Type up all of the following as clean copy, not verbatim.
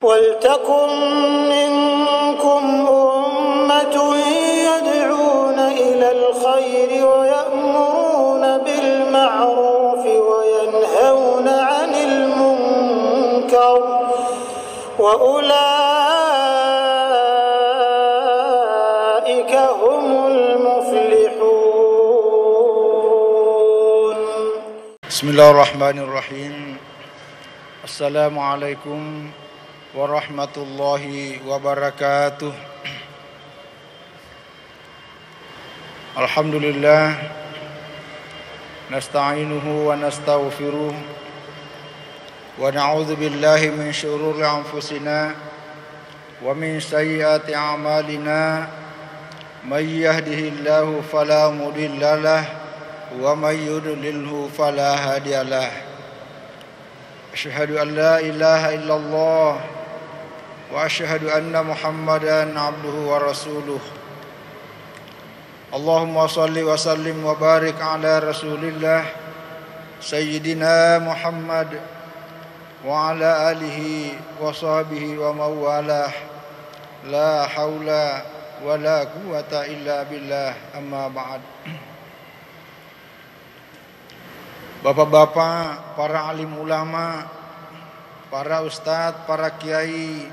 وَلْتَكُنْ مِنْكُمْ أُمَّةٌ يَدْعُونَ إِلَى الْخَيْرِ وَيَأْمُرُونَ بِالْمَعْرُوفِ وَيَنْهَوْنَ عَنِ الْمُنْكَرِ وَأُولَئِكَ هُمُ الْمُفْلِحُونَ. Bismillahirrahmanirrahim. Assalamualaikum warahmatullahi wabarakatuh. Alhamdulillah, nasta'inuhu wa nastaghfiruh wa na'udzu billahi min syururi anfusina wa min sayyiati a'malina. May yahdihillahu fala mudilla lahu wa may yudlilhu fala hadiyalah. Asyhadu an la ilaha illallah wa asyhadu anna Muhammadan abduhu wa rasuluh. Allahumma salli wa sallim wa barik ala Rasulillah Sayyidina Muhammad wa ala alihi wa sahbihi wa mawalah. La haula wa la quwata illa billah, amma ba'd. Bapak-bapak, para alim ulama, para ustadz, para kiai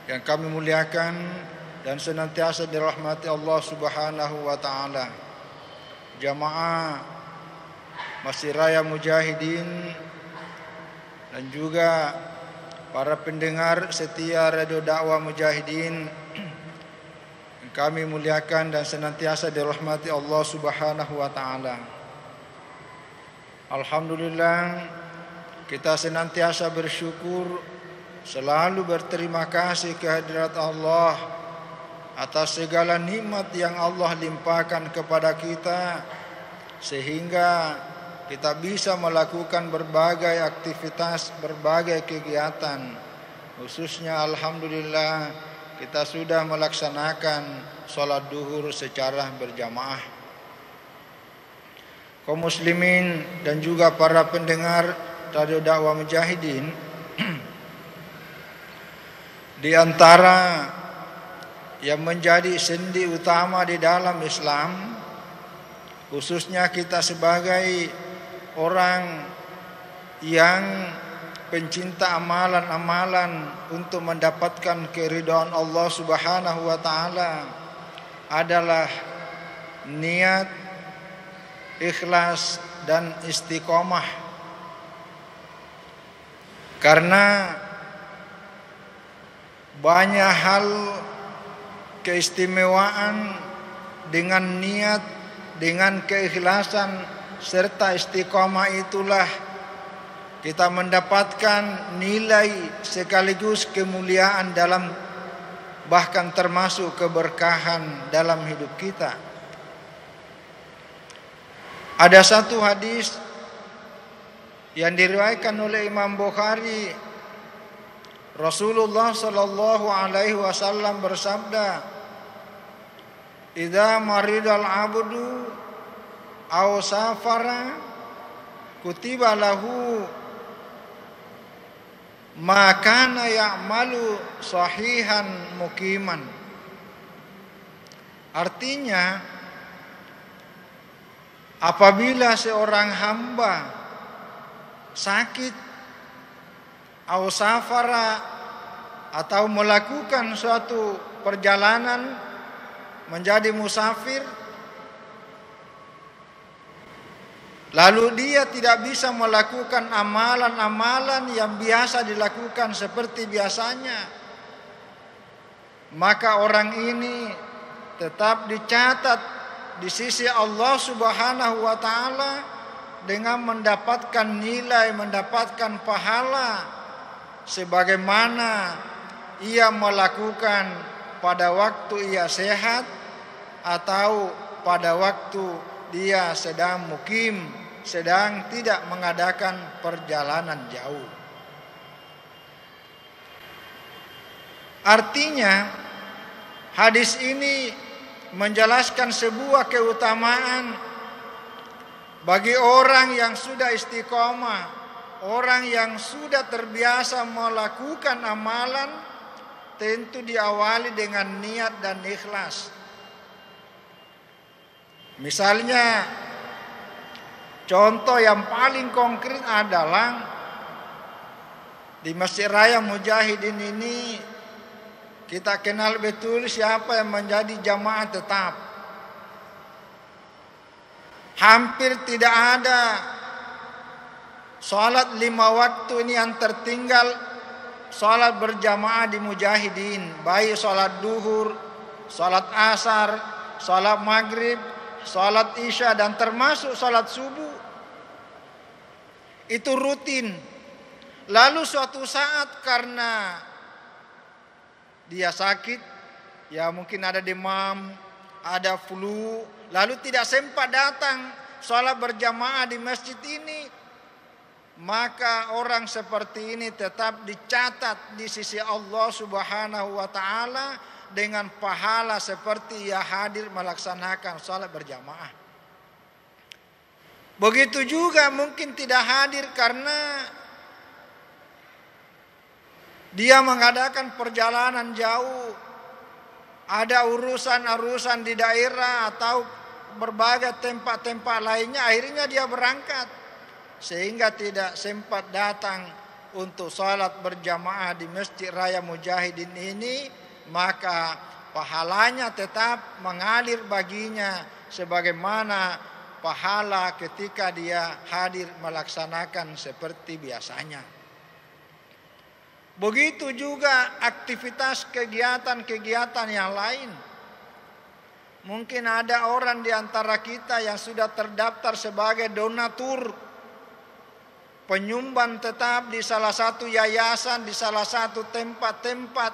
yang kami muliakan dan senantiasa dirahmati Allah Subhanahu wa taala. Jamaah Masjid Raya Mujahidin dan juga para pendengar setia Radio Dakwah Mujahidin yang kami muliakan dan senantiasa dirahmati Allah Subhanahu wa taala. Alhamdulillah, kita senantiasa bersyukur, selalu berterima kasih kehadirat Allah atas segala nikmat yang Allah limpahkan kepada kita, sehingga kita bisa melakukan berbagai aktivitas, berbagai kegiatan. Khususnya alhamdulillah, kita sudah melaksanakan sholat duhur secara berjamaah. Kaum muslimin dan juga para pendengar Radio Dakwah Mujahidin, di antara yang menjadi sendi utama di dalam Islam, khususnya kita sebagai orang yang pencinta amalan-amalan untuk mendapatkan keridhaan Allah Subhanahu wa taala, adalah niat, ikhlas dan istiqomah. Karena banyak hal keistimewaan dengan niat, dengan keikhlasan serta istiqomah itulah kita mendapatkan nilai sekaligus kemuliaan dalam, bahkan termasuk keberkahan dalam hidup kita. Ada satu hadis yang diriwayatkan oleh Imam Bukhari. Rasulullah sallallahu alaihi wasallam bersabda, "Idza maridal 'abdu aw safara kutiba lahu ma kana ya'malu sahihan muqiman." Artinya, apabila seorang hamba sakit atau safara atau melakukan suatu perjalanan menjadi musafir, lalu dia tidak bisa melakukan amalan-amalan yang biasa dilakukan seperti biasanya, maka orang ini tetap dicatat di sisi Allah Subhanahu wa taala dengan mendapatkan nilai, mendapatkan pahala sebagaimana ia melakukan pada waktu ia sehat atau pada waktu dia sedang mukim, sedang tidak mengadakan perjalanan jauh. Artinya, hadis ini menjelaskan sebuah keutamaan bagi orang yang sudah istiqomah, orang yang sudah terbiasa melakukan amalan tentu diawali dengan niat dan ikhlas. Misalnya, contoh yang paling konkret adalah di Masjid Raya Mujahidin ini kita kenal betul siapa yang menjadi jamaah tetap. Hampir tidak ada salat 5 waktu ini yang tertinggal salat berjamaah di Mujahidin, baik salat duhur, salat asar, salat maghrib, salat isya, dan termasuk salat subuh. Itu rutin. Lalu suatu saat karena dia sakit, ya mungkin ada demam, ada flu, lalu tidak sempat datang salat berjamaah di masjid ini, maka orang seperti ini tetap dicatat di sisi Allah Subhanahu wa taala dengan pahala seperti ia hadir melaksanakan salat berjamaah. Begitu juga mungkin tidak hadir karena dia mengadakan perjalanan jauh, ada urusan-urusan di daerah atau berbagai tempat-tempat lainnya, akhirnya dia berangkat sehingga tidak sempat datang untuk salat berjamaah di Masjid Raya Mujahidin ini, maka pahalanya tetap mengalir baginya sebagaimana pahala ketika dia hadir melaksanakan seperti biasanya. Begitu juga aktivitas kegiatan-kegiatan yang lain. Mungkin ada orang di antara kita yang sudah terdaftar sebagai donatur, penyumbang tetap di salah satu yayasan, di salah satu tempat-tempat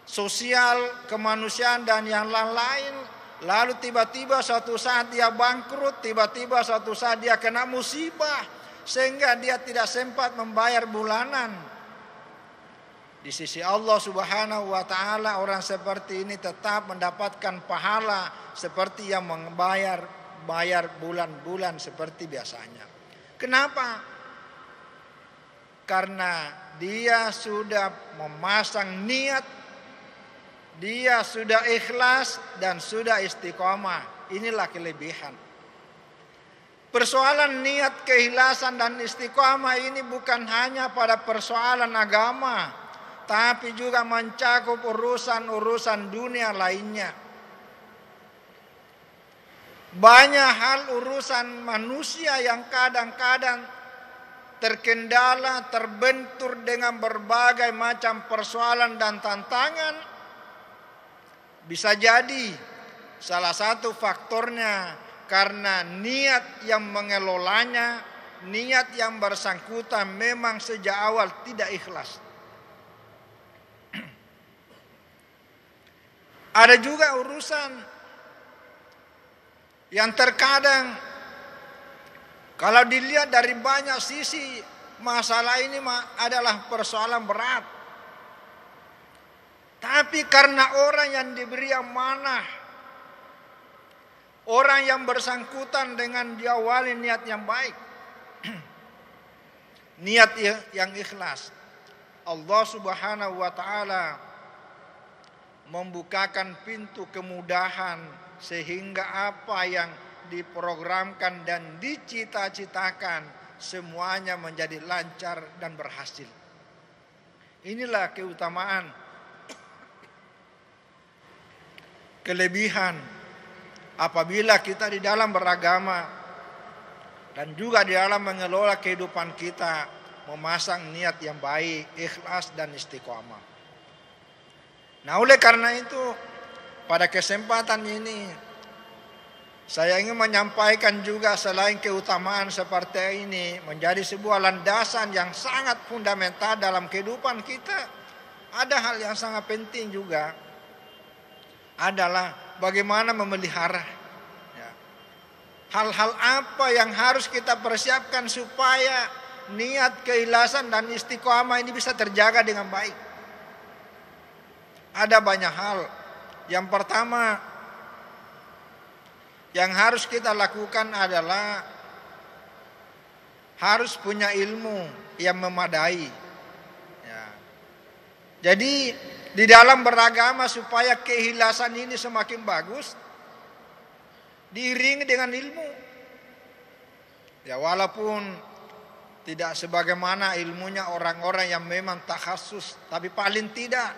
sosial, kemanusiaan dan yang lain-lain. Lalu tiba-tiba suatu saat dia bangkrut, tiba-tiba suatu saat dia kena musibah sehingga dia tidak sempat membayar bulanan. Di sisi Allah Subhanahu wa taala orang seperti ini tetap mendapatkan pahala seperti yang membayar bulan-bulan seperti biasanya. Kenapa? Karena dia sudah memasang niat, dia sudah ikhlas dan sudah istiqomah. Inilah kelebihan. Persoalan niat, keikhlasan dan istiqomah ini bukan hanya pada persoalan agama, tapi juga mencakup urusan-urusan dunia lainnya. Banyak hal urusan manusia yang kadang-kadang terkendala, terbentur dengan berbagai macam persoalan dan tantangan. Bisa jadi salah satu faktornya karena niat yang mengelolanya, niat yang bersangkutan memang sejak awal tidak ikhlas. Ada juga urusan yang terkadang kalau dilihat dari banyak sisi masalah ini adalah persoalan berat. Tapi karena orang yang diberi amanah, orang yang bersangkutan dengan diawali niat yang baik, niat yang ikhlas, Allah Subhanahu wa taala membukakan pintu kemudahan sehingga apa yang diprogramkan dan dicita-citakan semuanya menjadi lancar dan berhasil. Inilah keutamaan, kelebihan apabila kita di dalam beragama dan juga di dalam mengelola kehidupan kita memasang niat yang baik, ikhlas dan istiqomah. Nah, oleh karena itu pada kesempatan ini saya ingin menyampaikan juga selain keutamaan seperti ini menjadi sebuah landasan yang sangat fundamental dalam kehidupan kita, ada hal yang sangat penting juga adalah bagaimana memelihara. Hal-hal apa yang harus kita persiapkan supaya niat, keikhlasan dan istiqomah ini bisa terjaga dengan baik. Ada banyak hal. Yang pertama yang harus kita lakukan adalah harus punya ilmu yang memadai. Ya. Jadi di dalam beragama supaya keikhlasan ini semakin bagus, diiringi dengan ilmu. Ya, walaupun tidak sebagaimana ilmunya orang-orang yang memang takhasus, tapi paling tidak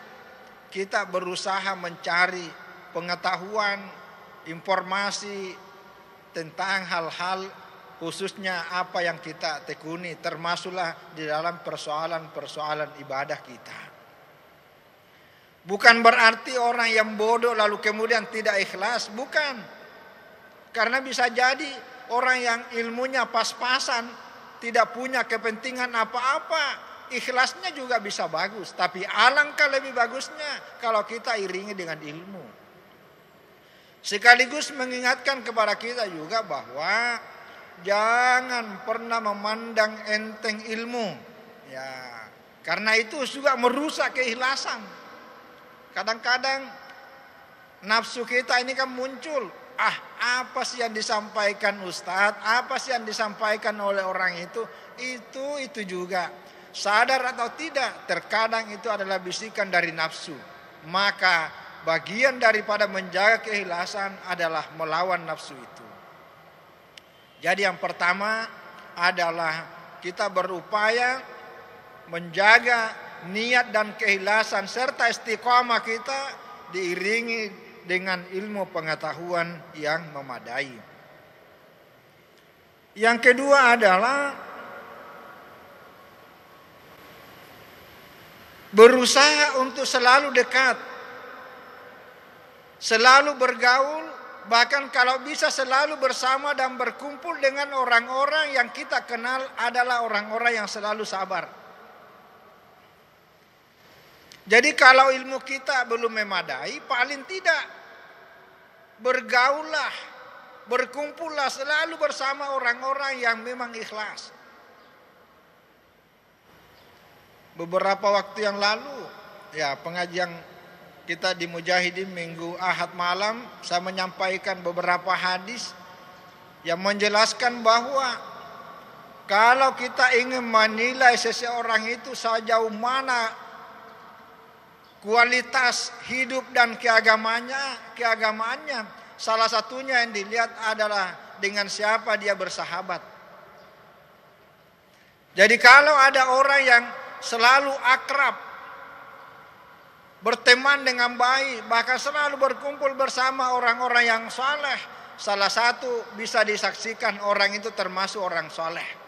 kita berusaha mencari pengetahuan, informasi tentang hal-hal khususnya apa yang kita tekuni, termasuklah di dalam persoalan-persoalan ibadah kita. Bukan berarti orang yang bodoh lalu kemudian tidak ikhlas, bukan. Karena bisa jadi orang yang ilmunya pas-pasan, tidak punya kepentingan apa-apa, ikhlasnya juga bisa bagus. Tapi alangkah lebih bagusnya kalau kita iringi dengan ilmu. Sekaligus mengingatkan kepada kita juga bahwa jangan pernah memandang enteng ilmu. Ya, karena itu juga merusak keikhlasan. Kadang-kadang nafsu kita ini kan muncul. Apa sih yang disampaikan Ustadz? Apa sih yang disampaikan oleh orang itu? Itu juga. Sadar atau tidak, terkadang itu adalah bisikan dari nafsu. Maka bagian daripada menjaga keikhlasan adalah melawan nafsu itu. Jadi yang pertama adalah kita berupaya menjaga niat dan keikhlasan serta istiqamah kita diiringi dengan ilmu pengetahuan yang memadai. Yang kedua adalah berusaha untuk selalu dekat, selalu bergaul, bahkan kalau bisa selalu bersama dan berkumpul dengan orang-orang yang kita kenal adalah orang-orang yang selalu sabar. Jadi kalau ilmu kita belum memadai, paling tidak bergaullah, berkumpullah selalu bersama orang-orang yang memang ikhlas. Beberapa waktu yang lalu, ya pengajian kita di Mujahidin minggu Ahad malam, saya menyampaikan beberapa hadis yang menjelaskan bahwa kalau kita ingin menilai seseorang itu sejauh mana kualitas hidup dan keagamaannya, salah satunya yang dilihat adalah dengan siapa dia bersahabat. Jadi kalau ada orang yang selalu akrab, berteman dengan baik, bahkan selalu berkumpul bersama orang-orang yang saleh, salah satu bisa disaksikan orang itu termasuk orang saleh.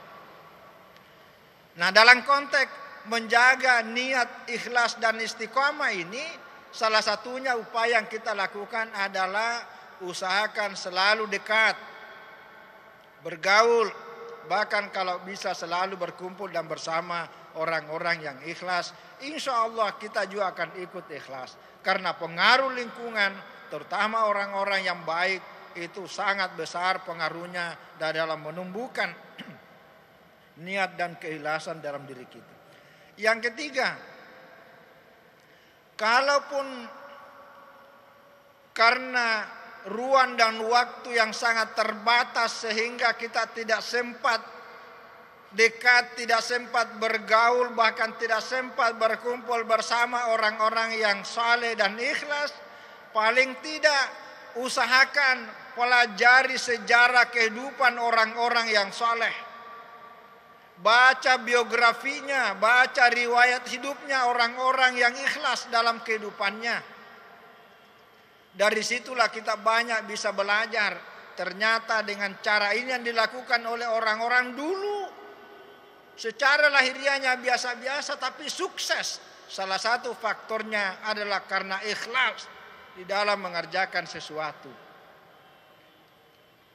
Nah, dalam konteks menjaga niat, ikhlas dan istiqamah ini, salah satunya upaya yang kita lakukan adalah usahakan selalu dekat, bergaul, bahkan kalau bisa selalu berkumpul dan bersama orang-orang yang ikhlas. Insya Allah kita juga akan ikut ikhlas, karena pengaruh lingkungan, terutama orang-orang yang baik, itu sangat besar pengaruhnya dalam menumbuhkan niat dan keikhlasan dalam diri kita. Yang ketiga, kalaupun karena ruang dan waktu yang sangat terbatas sehingga kita tidak sempat dekat, tidak sempat bergaul, bahkan tidak sempat berkumpul bersama orang-orang yang saleh dan ikhlas, paling tidak usahakan pelajari sejarah kehidupan orang-orang yang saleh. Baca biografinya, baca riwayat hidupnya orang-orang yang ikhlas dalam kehidupannya. Dari situlah kita banyak bisa belajar. Ternyata dengan cara ini yang dilakukan oleh orang-orang dulu, secara lahiriahnya biasa-biasa tapi sukses. Salah satu faktornya adalah karena ikhlas di dalam mengerjakan sesuatu.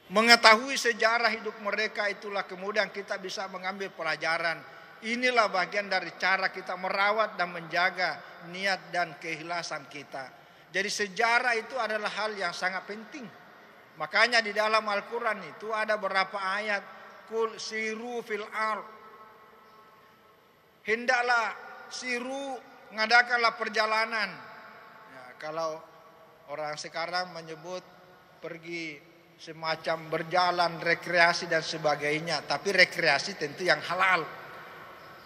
Mengetahui sejarah hidup mereka, itulah kemudian kita bisa mengambil pelajaran. Inilah bagian dari cara kita merawat dan menjaga niat dan keikhlasan kita. Jadi sejarah itu adalah hal yang sangat penting. Makanya di dalam Al-Quran itu ada beberapa ayat, Kul siru fil ard, hendaklah siru, ngadakanlah perjalanan. Ya, kalau orang sekarang menyebut pergi semacam berjalan, rekreasi dan sebagainya. Tapi rekreasi tentu yang halal.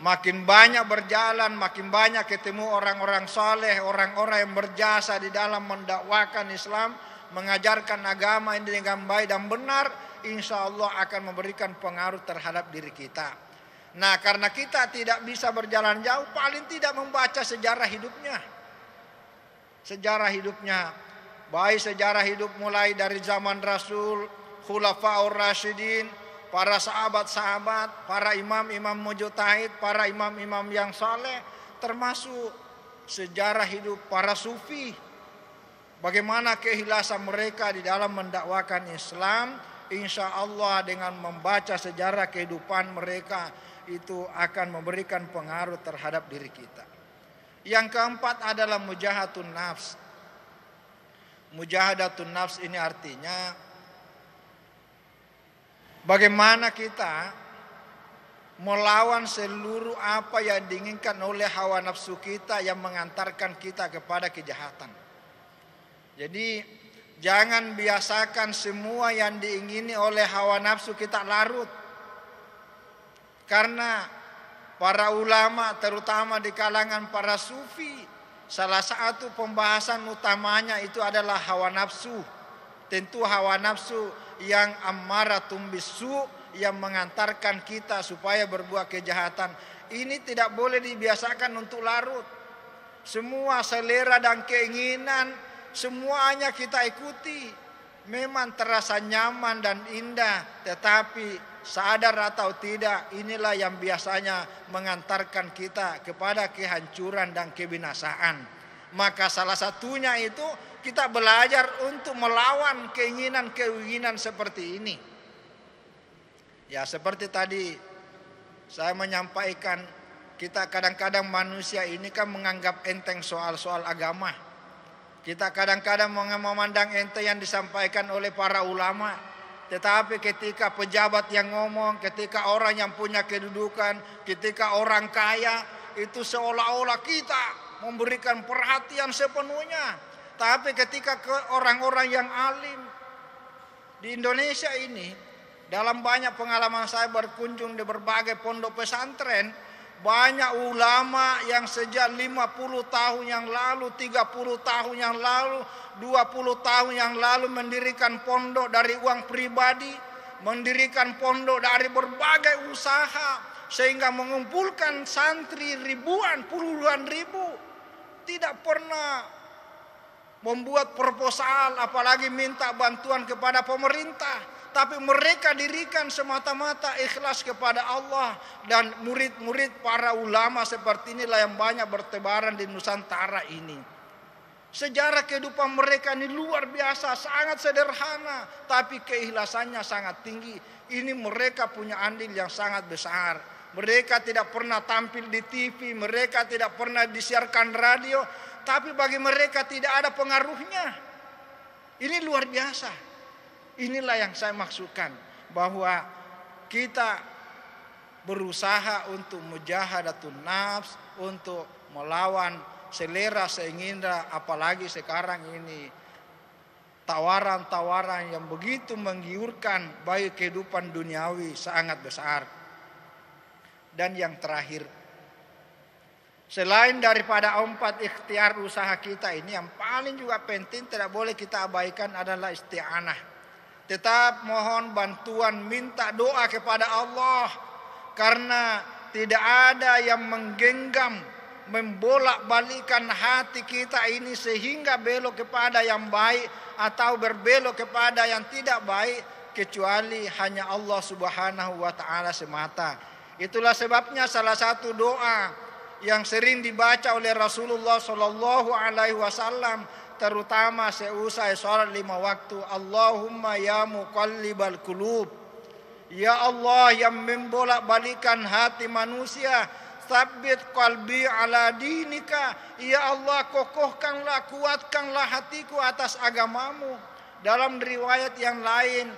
Makin banyak berjalan, makin banyak ketemu orang-orang saleh, orang-orang yang berjasa di dalam mendakwakan Islam, mengajarkan agama ini dengan baik dan benar, insya Allah akan memberikan pengaruh terhadap diri kita. Nah, karena kita tidak bisa berjalan jauh, paling tidak membaca sejarah hidupnya. Sejarah hidupnya, baik sejarah hidup mulai dari zaman Rasul, Khulafaur Rasyidin, para sahabat-sahabat, para imam-imam mujtahid, para imam-imam yang saleh, termasuk sejarah hidup para sufi. Bagaimana keikhlasan mereka di dalam mendakwakan Islam, insya Allah dengan membaca sejarah kehidupan mereka itu akan memberikan pengaruh terhadap diri kita. Yang keempat adalah mujahadatun nafs. Mujahadatun nafs ini artinya bagaimana kita melawan seluruh apa yang diinginkan oleh hawa nafsu kita yang mengantarkan kita kepada kejahatan. Jadi jangan biasakan semua yang diingini oleh hawa nafsu kita larut. Karena para ulama terutama di kalangan para sufi, salah satu pembahasan utamanya itu adalah hawa nafsu. Tentu hawa nafsu yang ammaratun bisu, yang mengantarkan kita supaya berbuat kejahatan. Ini tidak boleh dibiasakan untuk larut. Semua selera dan keinginan semuanya kita ikuti. Memang terasa nyaman dan indah, tetapi sadar atau tidak, inilah yang biasanya mengantarkan kita kepada kehancuran dan kebinasaan. Maka salah satunya itu kita belajar untuk melawan keinginan-keinginan seperti ini. Ya, seperti tadi saya menyampaikan, kita kadang-kadang manusia ini kan menganggap enteng soal-soal agama. Kita kadang-kadang memandang enteng yang disampaikan oleh para ulama. Tetapi ketika pejabat yang ngomong, ketika orang yang punya kedudukan, ketika orang kaya, itu seolah-olah kita memberikan perhatian sepenuhnya. Tapi ketika ke orang-orang yang alim di Indonesia ini, dalam banyak pengalaman saya berkunjung di berbagai pondok pesantren, banyak ulama yang sejak 50 tahun yang lalu, 30 tahun yang lalu, 20 tahun yang lalu mendirikan pondok dari uang pribadi, mendirikan pondok dari berbagai usaha, sehingga mengumpulkan santri ribuan, puluhan ribu. Tidak pernah membuat proposal, apalagi minta bantuan kepada pemerintah. Tapi mereka dirikan semata-mata ikhlas kepada Allah. Dan murid-murid para ulama seperti inilah yang banyak bertebaran di Nusantara ini. Sejarah kehidupan mereka ini luar biasa, sangat sederhana, tapi keikhlasannya sangat tinggi. Ini mereka punya andil yang sangat besar. Mereka tidak pernah tampil di TV, mereka tidak pernah disiarkan radio, tapi bagi mereka tidak ada pengaruhnya. Ini luar biasa. Inilah yang saya maksudkan, bahwa kita berusaha untuk mujahadatun nafs, untuk melawan selera seingindah, apalagi sekarang ini tawaran-tawaran yang begitu menggiurkan bagi kehidupan duniawi sangat besar. Dan yang terakhir, selain daripada 4 ikhtiar usaha kita ini, yang paling juga penting tidak boleh kita abaikan adalah isti'anah. Tetap mohon bantuan, minta doa kepada Allah, karena tidak ada yang menggenggam, membolak-balikan hati kita ini sehingga belok kepada yang baik atau berbelok kepada yang tidak baik, kecuali hanya Allah Subhanahu wa taala semata. Itulah sebabnya salah satu doa yang sering dibaca oleh Rasulullah sallallahu alaihi wasallam, terutama seusai sholat 5 waktu, Allahumma ya muqallibal qulub, ya Allah yang membolak-balikan hati manusia, tsabbit qalbi ala dinika, ya Allah kokohkanlah, kuatkanlah hatiku atas agamamu. Dalam riwayat yang lain,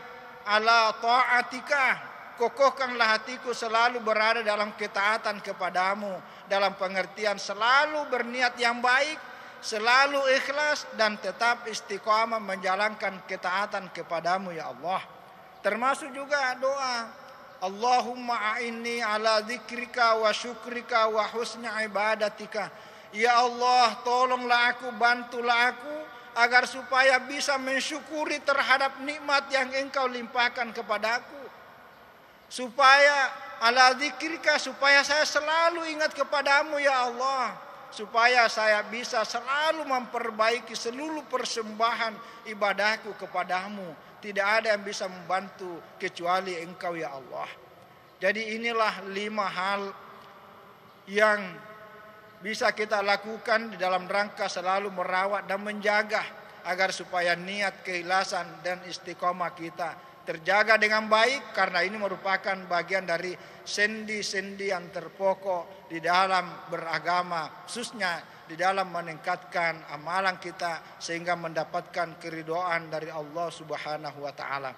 ala ta'atika, kokohkanlah hatiku selalu berada dalam ketaatan kepadamu, dalam pengertian selalu berniat yang baik. selalu ikhlas dan tetap istiqamah menjalankan ketaatan kepadamu ya Allah. Termasuk juga doa, Allahumma a'inni ala dzikrika wa syukrika wa husni ibadatika. Ya Allah, tolonglah aku, bantulah aku agar supaya bisa mensyukuri terhadap nikmat yang Engkau limpahkan kepadaku. Supaya ala dzikrika, supaya saya selalu ingat kepadamu ya Allah. Supaya saya bisa selalu memperbaiki seluruh persembahan ibadahku kepadamu. Tidak ada yang bisa membantu kecuali Engkau ya Allah. Jadi inilah 5 hal yang bisa kita lakukan di dalam rangka selalu merawat dan menjaga agar supaya niat, keikhlasan dan istiqomah kita terjaga dengan baik, karena ini merupakan bagian dari sendi-sendi yang terpokok di dalam beragama, khususnya di dalam meningkatkan amalan kita sehingga mendapatkan keridhaan dari Allah Subhanahu wa taala.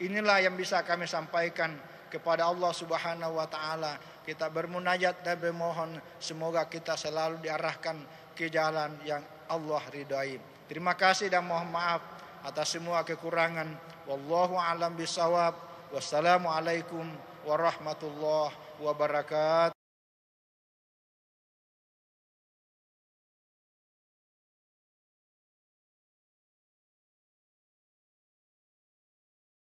Inilah yang bisa kami sampaikan kepada Allah Subhanahu wa taala. Kita bermunajat dan bermohon semoga kita selalu diarahkan ke jalan yang Allah ridhai. Terima kasih dan mohon maaf atas semua kekurangan. Wallahu a'lam bishawab. Wassalamualaikum warahmatullahi wabarakatuh.